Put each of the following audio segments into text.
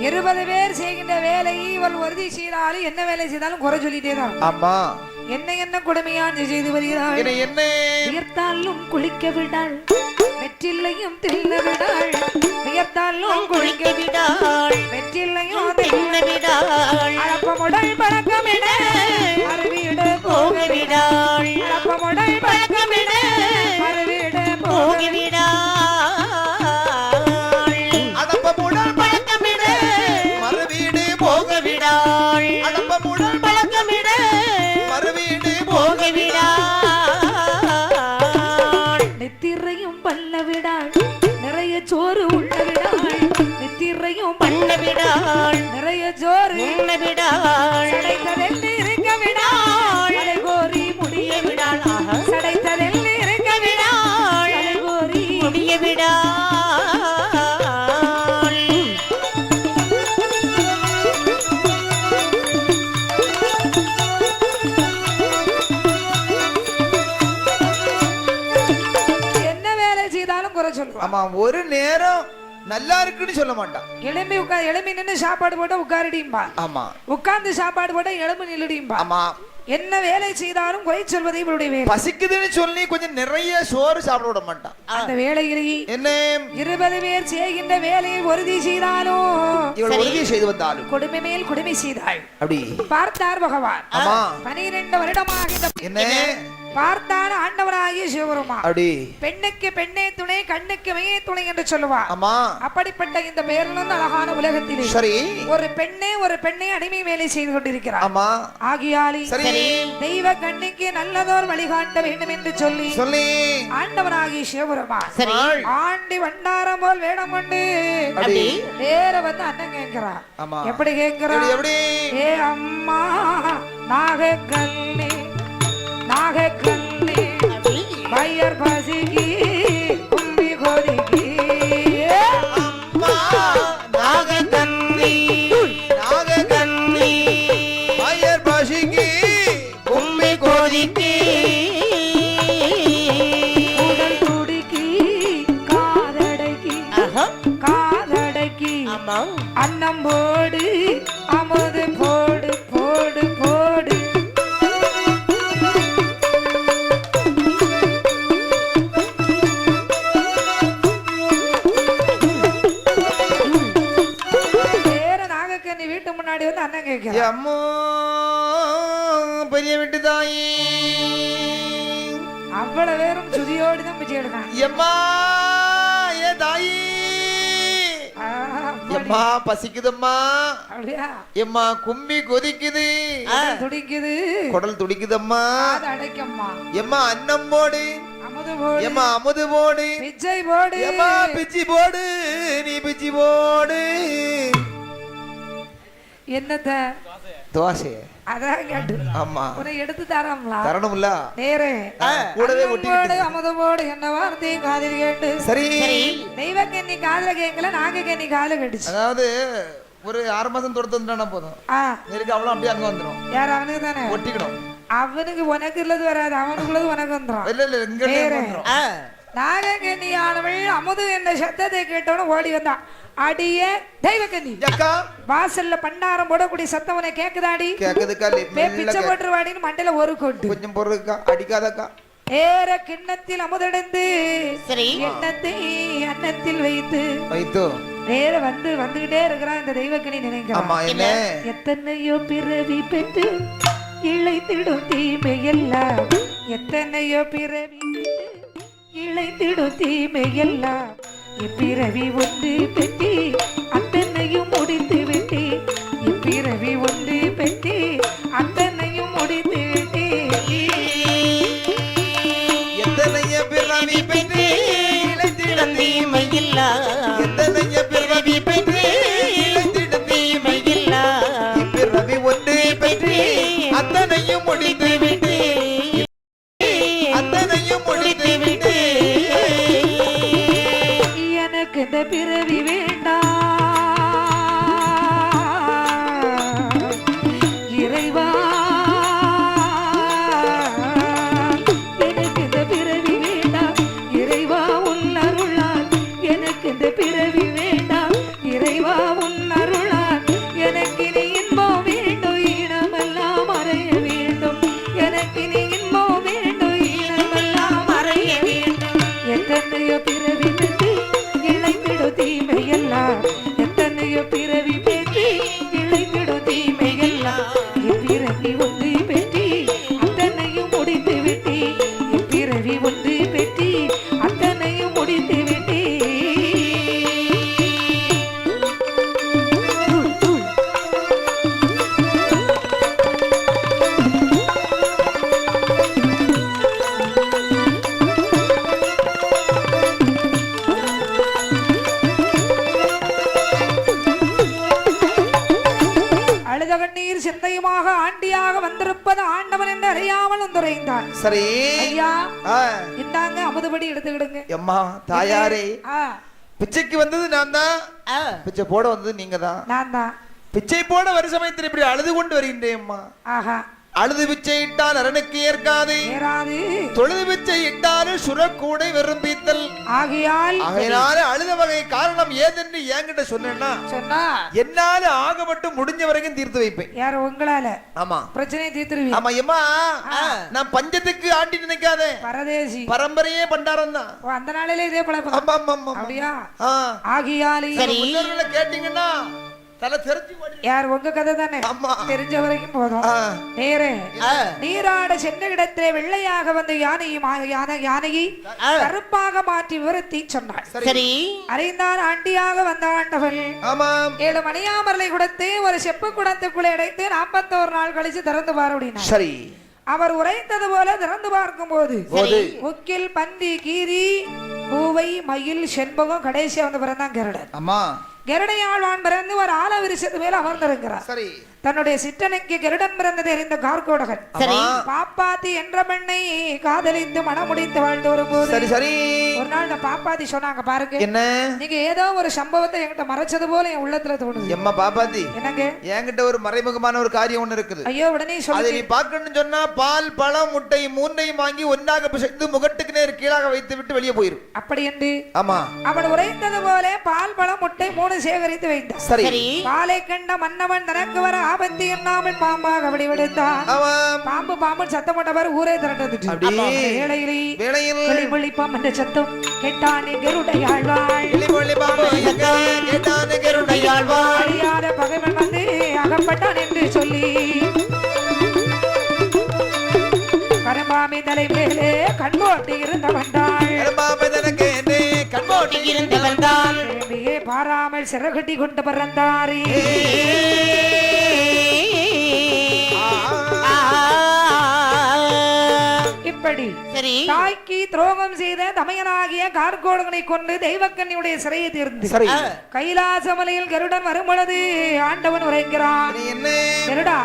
20 பேர் செய்கின்ற வேலையை இவள் உறுதி செய்தாலும் என்ன வேலை செய்தாலும் குறை சொல்லிட்டே தான். ஆமா. என்ன கொடுமையான் செய்து வருகிறாள். என்ன வியர்த்தாலும் குளிக்க விடாள், வெற்றிலையும் தின்ன விடாள். வியர்த்தாலும் குளிக்க விடாள், வெற்றிலையும் தின்ன விடாள். அளப்பமுடல் பழக்கமிட அருவிட போக விடாள். அளப்பமுடல் பழக்கமிட அருவிட போக விடாள். அளப்பமுடல் பழக்கமிட மறுவீடு போக விடாள். அளப்பமுடல் பழக்கமிட மறுவீடு போக விடாள். நித்திரையும் பண்ண விடாள், நிறைய சோறு உண்ண விடாள். நித்திரையும் பண்ண விடாள், நிறைய சோறு உண்ண விடாள். சடைத்ததென்று இருக்க விடாள், அலைகோரி முடிய விடாள். சடைத்ததென்று இருக்க விடாள், அலைகோரி முடிய விடாள். என்ன வேலை செய்தாலும் குறை சொல்லுவான். ஆமா, ஒரு நேரம் நல்லா இருக்குன்னு சொல்ல மாட்டான். எலும்பி நின்று சாப்பாடு போட்டா உட்காரடியும்பா. ஆமா. உட்கார்ந்து சாப்பாடு போட்டா எலும்பு நில்லுடியும்பா. ஆமா. என்ன வேலை செய்தாலும் குறை சொல்வதே இவளுடைய வேலை. பசிக்குதுன்னு சொல்லி கொஞ்சம் நிறைய சோறு சாப்பிட விட மாட்டான். அந்த வேலையிலேயே என்ன 20 பேர் செய்கின்ற வேலையை உறுதி செய்தாலும் இவள் உறுதி செய்து வந்தாலும் கொடுமை மேல் கொடுமை செய்தாள். அப்படி பார்த்தார் பகவான். ஆமா. 12 வருடமாக என்ன பார்த்தான ஆண்டவராகிய சிவபெருமான். அப்படி பெண்ணுக்கு பெண்ணே துணை, கண்ணுக்கு மையே துணை என்று சொல்லுவார். ஆமா. அப்படிப்பட்ட இந்த பெயரிலிருந்து அழகான உலகத்திலே சரி ஒரு பெண்ணை அடிமை வேலை செய்து கொண்டிருக்கிறார். ஆமா. ஆகியாலி சரி தெய்வ கண்ணுக்கு நல்லதோர் வழிகாட்ட வேண்டும் என்று சொல்லி ஆண்டவராகிய சிவபெருமான் சரி ஆண்டி வண்டாரம் போல் வேடம் கொண்டு நேர வந்து அண்ணன் கேட்கிறார். ஆமா. எப்படி கேட்கிறார்? எப்படி? ஏ அம்மா நாகக்கண்ணே நாகக்கண்ணே பையர் பசிக்கு கும்பி கொதிக்கி அம்மா நாகக்கண்ணி நாகக்கண்ணி பையர் பசிக்கு கும்பி கொதிக்கி உடல் துடிக்கி காதடக்கி காதடக்கி அன்னம் போடு அமுது போடு போடு போடு. வீட்டு முன்னாடி வந்து அண்ணன் கேட்கிறேன். அம்மா பெரிய வீட்டு தாயி அவ்வளவு பேரும் சுதியோடு தான் பிச்சை எடுக்கான். எம்மா ஏ தாயி எம்மா பசிக்குதம்மா. அப்படியா? எம்மா கும்பி கொதிக்குது, துடிக்குது, குடல் துடிக்குதம்மா. அடைக்கம்மா. எம்மா அன்னம் போடு, அமுது போடு. எம்மா அமுது போடு, பிச்சை போடு. எம்மா பிச்சி போடு, நீ பிச்சி போடு. என்னத்த தோசை அதான் கேட்டு. ஆமா. உன்னை எடுத்து தரம்ல தரணும்ல நேரே கூடவே ஒட்டிக்கிட்டு அமுதமோடு என்ன வார்த்தையும் காதில் கேட்டு. சரி தெய்வக்கு நீ காதுல கேட்கல, நாங்க நீ காதுல கேட்டுச்சு. அதாவது ஒரு 6 மாசம் தொடுத்து வந்துட்டா போதும். நெருக்கு அவ்வளவு அப்படியே அங்க வந்துடும். யார்? அவனுக்கு தானே ஒட்டிக்கணும். அவனுக்கு உனக்கு இல்லது வராது, அவனுக்குள்ளது உனக்கு வந்துடும். இல்ல இல்ல இங்க வந்துடும். நாகக்கன்னியானவள் அமுது என்ற சத்தத்தை கேட்டவன ஓடி வந்தான். அடியே தெய்வக்கன்னி, வாசல்ல பண்டாரம் போடக்கூடிய சத்தம் உனக்கு கேக்குதாடி? கேக்குதுக்கா. பிச்சை போட்டுருவாடின்னு மண்டையில ஒரு கொட்டு கொஞ்சம் பொருளுக்கா அடிக்காதக்கா. ஏற கிண்ணத்தில் அமுதெடுத்து எண்ணத்தை அன்னத்தில் வைத்து நேர வந்துகிட்டே இருக்கிறான் இந்த தெய்வக்கனி. நினைக்கிறான் எத்தனையோ பிறவி பெற்று இழைத்திடும் தீமை எல்லாம், எத்தனையோ பிறவி இழைத்திடும் தீமை எல்லாம், இப்பிறவி ஒன்று பெற்றி அத்தனையும் முடித்து விட்டு, இப்பிறவி ஒன்று பெற்றி அத்தனையும் முடித்து விட்டு. எத்தனைய பிறவி பெற்று இழைத்திடும் தீமை எல்லாம், எத்தனைய பிறவி பெற்று இழைத்திடும் தீமை எல்லாம், இப்பிறவி ஒன்று பெற்று அத்தனையும் முடித்து விட்டு, அத்தனையும் முடித்து விட்டு. எனக்கு இந்த பிறவி வேண்டாம், கண்ணீர் சிந்தையுமாக ஆண்டியாக வந்திருப்பது ஆண்டவன் என்று அறியாமல் வந்துரைந்தான். சரி ஐயா இந்தாங்க அமுதுபடி எடுத்துக்கிடுங்க. அம்மா தாயாரே, பிச்சைக்கு வந்தது நான் தான், பிச்சை போட வந்தது நீங்க தான். நான் தான் பிச்சை போட வரும் சமயத்தில் இப்படி அழுது கொண்டு வருகின்றேன் அம்மா. ஆஹா, அழுது பிச்சை இட்டால் அரணுக்கு ஏற்காது, தொழுது பிச்சை இட்டாலும் சுரக்கூடை விரும்பித்தல் ஆகையால் அழுத வகை காரணம் ஏதென்று என்கிட்ட சொன்னா என்னால ஆக மட்டும் முடிஞ்ச வரைக்கும் தீர்த்து வைப்பேன். யார் உங்களால? ஆமா, பிரச்சனையை தீர்த்துருவீங்க. ஆமா எம்மா, நான் பஞ்சத்துக்கு ஆண்டி நினைக்காதே, பரதேசி பரம்பரையே பண்டாரம் தான். அந்த நாளிலே இதே பழக்கம். ஆமா ஆமா அப்படியா? ஆகையால் முன்னோர்களை கேட்டீங்கன்னா தலை தெரிஞ்சு யார் உங்க கதை தானே, தெரிஞ்ச வரைக்கும் போதும். நேரே நீராட சென்ற இடத்திலே வெள்ளையாக வந்து யானையை கருப்பாக மாற்றி விவரத்தி சொன்னார். சரி, அறிந்தார் ஆண்டியாக வந்த ஆண்டவன் 7 மணியாமரலை கொடுத்து ஒரு செப்பு குடத்துக்குள்ளே அடைத்து 41 நாள் கழிச்சு திறந்து பாருடினார். சரி, அவர் உரைத்தது போல திறந்து பார்க்கும் போது முக்கில் பந்தி கீரி பூவை மயில் செண்பகம் கடைசியா வந்து பிறந்தான் கருடன். ஆமா, கருடையாழ்வான் பிறந்து ஒரு ஆல விருஷத்து மேல அமர்ந்திருக்கிறார். சரி, தன்னுடைய சிற்றனுக்கு கருடன் பிறந்தது அறிந்த கார்கோடகன் பாப்பாத்தி என்ற பெண்ணை காதலித்து மனமுடித்து வாழ்ந்து வரும்போது சரி சரி ஒரு நாள் இந்த பாப்பாத்தி சொன்னாங்க, பாருங்க என்ன நீங்க ஏதோ ஒரு சம்பவத்தை என்கிட்ட மறைச்சது போல என் உள்ளத்துல தோணுது. எம்மா பாப்பாத்தி, என்னங்க என்கிட்ட ஒரு மறைமுகமான ஒரு காரியம் ஒண்ணு இருக்குது. ஐயோ உடனே சொல்லு. நீ பார்க்கணும்னு சொன்னா பால் பழம் முட்டை மூன்றையும் வாங்கி ஒன்றாக பிசைந்து முகட்டுக்கு நேர் கீழாக வைத்து விட்டு வெளியே போயிரு. அப்படி என்று ஆமா அவன் உரைத்தது போல பால் பழம் முட்டை 3 சேகரித்து வைத்தான். சரி, பாலை கண்ட மன்னவன் தனக்கு வர ஆபத்து எண்ணாமல் பாம்பாக விடுவிடுத்தான். பாம்பு பாம்பு சத்தம் போட்டவர் ஊரே திரண்டது. வேளையில் விழிப்பாம் என்ற சத்தம் கேட்டானே கருடையாழ்வாள். அறியாத பகைவன் வந்து அகப்பட்டான் என்று சொல்லி கரும்பாமி தலை மேலே கண்போட்டி இருந்தவன் பாராமல் சிறகட்டி கொண்டு பறந்தாரே. இப்படி தாய்க்கு துரோகம் செய்த தமையனாகிய கார்கோடகனை கொண்டு தெய்வக்கண்ணியுடைய சிறையை தீர்ந்து கைலாசமலையில் கருடன் வரும் பொழுது ஆண்டவன் உரைக்கிறான், கருடா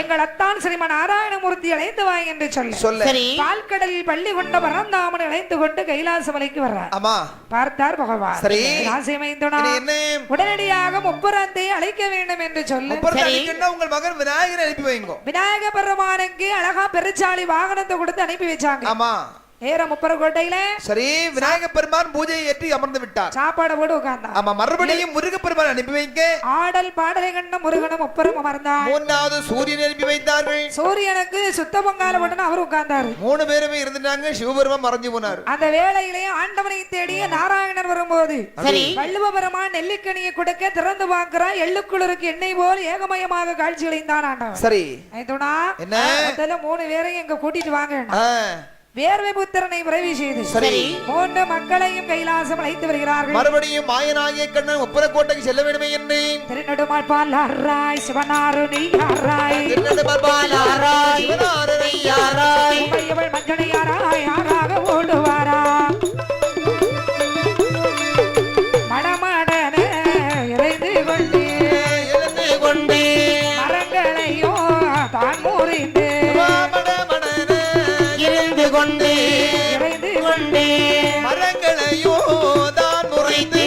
எங்கள் அத்தான் ஸ்ரீமன் நாராயணமூர்த்தி அழைத்து வாய் என்று சொல்ல பால்கடலில் பள்ளி கொண்ட பரந்தாமன் அழைத்து கொண்டு கைலாசமலைக்கு வர்றார். பார்த்தார் பகவான் உடனடியாக முப்புறத்தை அழைக்க வேண்டும் என்று சொல்ல உங்கள் மகன் விநாயகர் அனுப்பி வைங்க. விநாயக பெருமானுக்கு அழகா பெருச்சாளி வாகனத்தை கொடுத்து அனுப்பி வச்சாங்க. ஆமா, நேர முப்பரகோட்டையில சரி விநாயக பெருமான் பூஜையை ஏற்றி அமர்ந்து விட்டார். சாப்பாடு போட்டு உட்கார்ந்தார். ஆமா, மறுபடியும் முருக பெருமான் அனுப்பி வைக்க ஆடல் பாடலை கண்ட முருகனும் முப்பரும் அமர்ந்தார். 3வது சூரியன் அனுப்பி வைத்தார்கள். சூரியனுக்கு சுத்த பொங்கால போட்டு அவர் உட்கார்ந்தார். 3 பேருமே இருந்துட்டாங்க. சிவபெருமான் மறைஞ்சு போனார். அந்த வேளையிலே ஆண்டவனை தேடிய நாராயணர் வரும்போது சரி வள்ளுவ பெருமான் நெல்லிக்கனியை கொடுக்க திறந்து பார்க்கிறார். எள்ளுக்குள்ளருக்கு எண்ணெய் போல் ஏகமயமாக காட்சி அளித்தான் ஆண்டவன். சரி, ஐதுனா என்ன 3 பேரையும் எங்க கூட்டிட்டு வாங்க. வேர்வை புத்திரனை விரைவி செய்து சரி 3 மக்களையும் கைலாசம் அழைத்து வருகிறார்கள். மறுபடியும் மாயனாகிய கண்ணன் உப்பரக்கோட்டைக்கு செல்ல வேண்டுமே என்று திருநெடுமால் பாலாராய் சிவனாரு நெய்யாராய் திருநெடுமால் பாலாராய் சிவனாரு நெய்யாராய் உமையவள் மஞ்சளையாராய் யாராக ஓடுவாரா மடமடன இறைந்து கொண்டு மரங்களையோ தான் முறிந்து மரங்களையோ தான் முறைந்து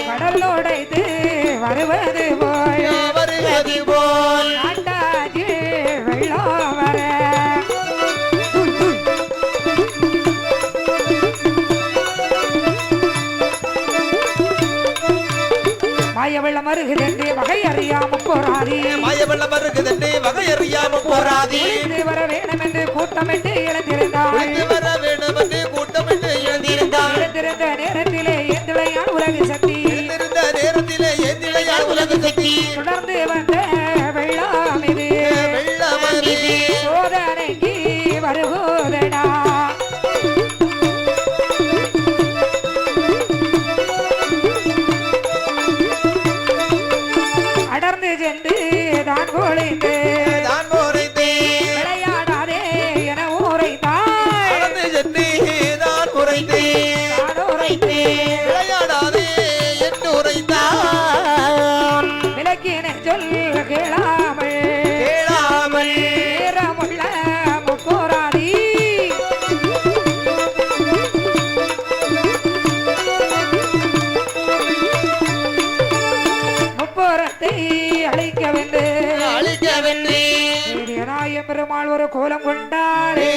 கடல் உடைத்து வருவது போல் நாட்டாஜி வெள்ளம் வர மாய வெள்ளம் வருகிறதே வகை அறியாம போராதி மாய வெள்ளம் வருகிறதே வகை அறியாம போராதி வர வேணும் என்று கூட்டமிட்டு இழந்திருந்தார். எழுந்திருந்த நேரத்திலே ஏந்திழையான் உலக சக்தி தொடர்ந்து வந்த வெள்ளம் இது சோதனைக்கு வருகோதடா. அடர்ந்து சென்று தான் கோழைந்து விளையாடாதே என விளக்கின சொல் கோரத்தை அழிக்கவென்று நாயம் பெருமாள் ஒரு கோலம் கொண்டாரே